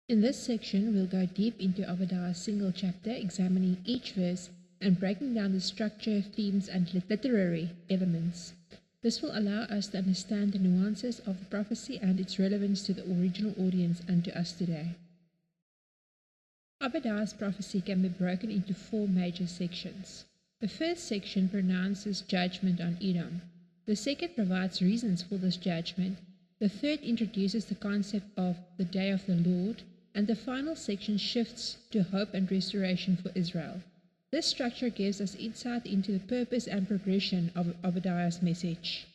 In this section, we'll go deep into Obadiah's single chapter, examining each verse and breaking down the structure, themes, and literary elements. This will allow us to understand the nuances of the prophecy and its relevance to the original audience and to us today. Obadiah's prophecy can be broken into four major sections. The first section pronounces judgment on Edom. The second provides reasons for this judgment. The third introduces the concept of the day of the Lord, and the final section shifts to hope and restoration for Israel. This structure gives us insight into the purpose and progression of Obadiah's message.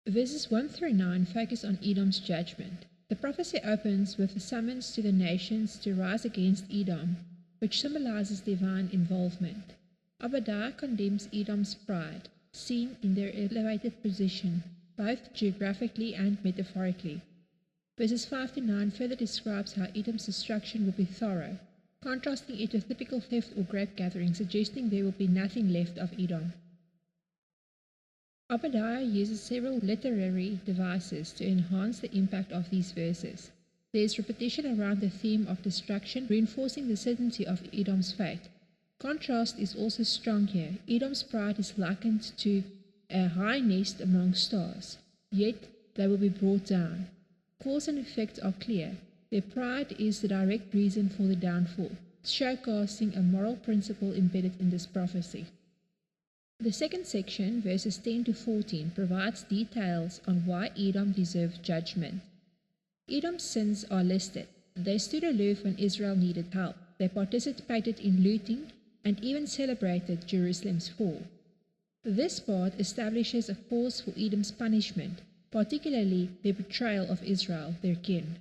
Verses 1 through 9 focus on Edom's judgment. The prophecy opens with a summons to the nations to rise against Edom, which symbolizes divine involvement. Obadiah condemns Edom's pride, seen in their elevated position, both geographically and metaphorically. Verses 5 to 9 further describes how Edom's destruction will be thorough, contrasting it with typical theft or grape gathering, suggesting there will be nothing left of Edom. Obadiah uses several literary devices to enhance the impact of these verses. There is repetition around the theme of destruction, reinforcing the certainty of Edom's fate. Contrast is also strong here. Edom's pride is likened to a high nest among stars, yet they will be brought down. Cause and effect are clear. Their pride is the direct reason for the downfall, showcasing a moral principle embedded in this prophecy. The second section, verses 10 to 14, provides details on why Edom deserved judgment. Edom's sins are listed. They stood aloof when Israel needed help. They participated in looting and even celebrated Jerusalem's fall. This part establishes a cause for Edom's punishment, particularly their betrayal of Israel, their kin.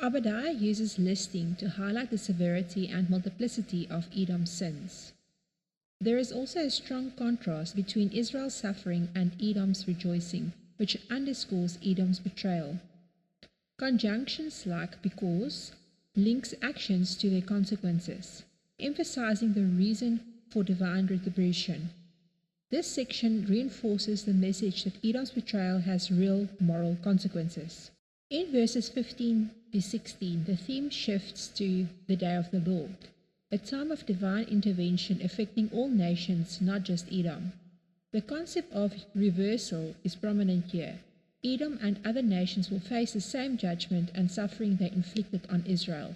Obadiah uses listing to highlight the severity and multiplicity of Edom's sins. There is also a strong contrast between Israel's suffering and Edom's rejoicing, which underscores Edom's betrayal. Conjunctions like because links actions to their consequences, emphasizing the reason for divine retribution. This section reinforces the message that Edom's betrayal has real moral consequences. In verses 15 to 16, the theme shifts to the day of the Lord, a time of divine intervention affecting all nations, not just Edom. The concept of reversal is prominent here. Edom and other nations will face the same judgment and suffering they inflicted on Israel.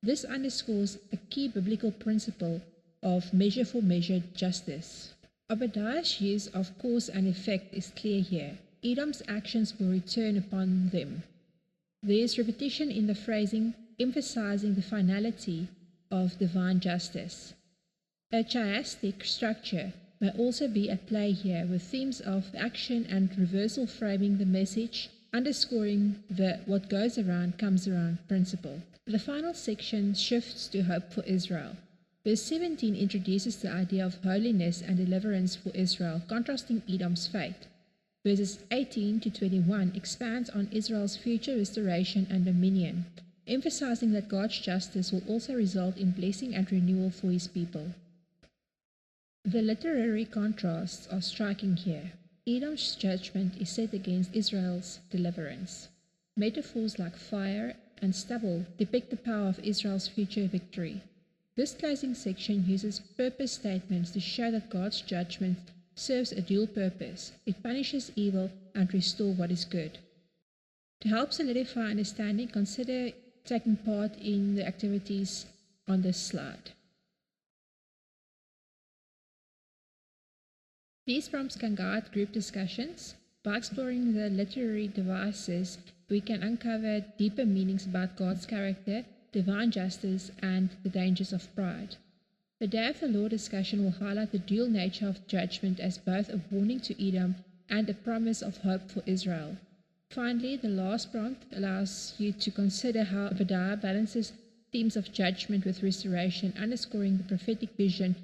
This underscores a key biblical principle of measure for measure justice. Obadiah's use of cause and effect is clear here. Edom's actions will return upon them. There is repetition in the phrasing, emphasizing the finality of divine justice. A chiastic structure may also be at play here, with themes of action and reversal framing the message, underscoring the what goes around comes around principle. The final section shifts to hope for Israel. Verse 17 introduces the idea of holiness and deliverance for Israel, contrasting Edom's fate. Verses 18 to 21 expands on Israel's future restoration and dominion, emphasizing that God's justice will also result in blessing and renewal for his people. The literary contrasts are striking here. Edom's judgment is set against Israel's deliverance. Metaphors like fire and stubble depict the power of Israel's future victory. This closing section uses purpose statements to show that God's judgment serves a dual purpose. It punishes evil and restores what is good. To help solidify understanding, consider taking part in the activities on this slide. These prompts can guide group discussions. By exploring the literary devices, we can uncover deeper meanings about God's character, divine justice, and the dangers of pride. The Day of the Lord discussion will highlight the dual nature of judgment as both a warning to Edom and a promise of hope for Israel. Finally, the last prompt allows you to consider how Obadiah balances themes of judgment with restoration, underscoring the prophetic vision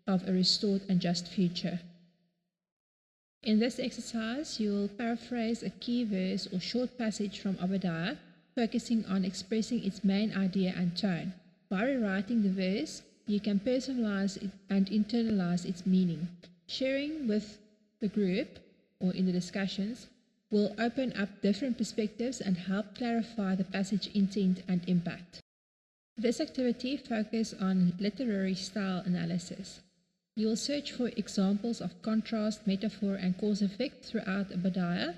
of a restored and just future. In this exercise, you will paraphrase a key verse or short passage from Obadiah, focusing on expressing its main idea and tone. By rewriting the verse, you can personalize it and internalize its meaning. Sharing with the group or in the discussions, will open up different perspectives and help clarify the passage intent and impact. This activity focuses on literary style analysis. You will search for examples of contrast, metaphor, and cause-effect throughout Obadiah.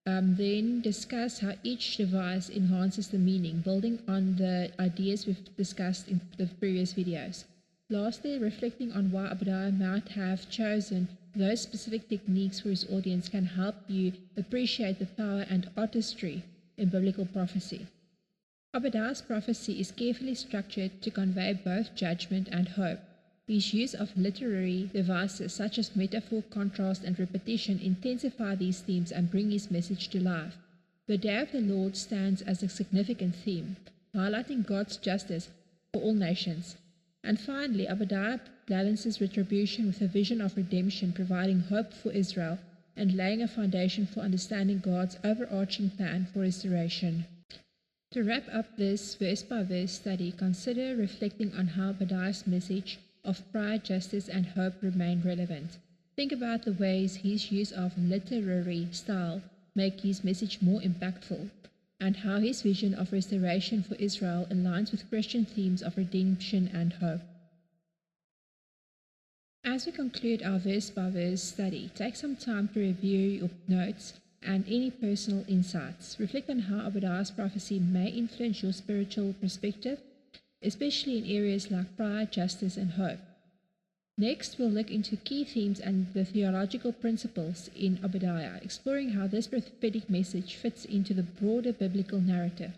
Then discuss how each device enhances the meaning, building on the ideas we've discussed in the previous videos. Lastly, reflecting on why Obadiah might have chosen those specific techniques for his audience can help you appreciate the power and artistry in biblical prophecy. Obadiah's prophecy is carefully structured to convey both judgment and hope. His use of literary devices such as metaphor, contrast, and repetition intensify these themes and bring his message to life. The Day of the Lord stands as a significant theme, highlighting God's justice for all nations. And finally, Obadiah balances retribution with a vision of redemption, providing hope for Israel and laying a foundation for understanding God's overarching plan for restoration. To wrap up this verse-by-verse study, consider reflecting on how Obadiah's message of pride, justice, and hope remain relevant. Think about the ways his use of literary style make his message more impactful, and how his vision of restoration for Israel aligns with Christian themes of redemption and hope. As we conclude our verse-by-verse study, take some time to review your notes and any personal insights. Reflect on how Obadiah's prophecy may influence your spiritual perspective, especially in areas like pride, justice, and hope. Next, we'll look into key themes and the theological principles in Obadiah, exploring how this prophetic message fits into the broader biblical narrative.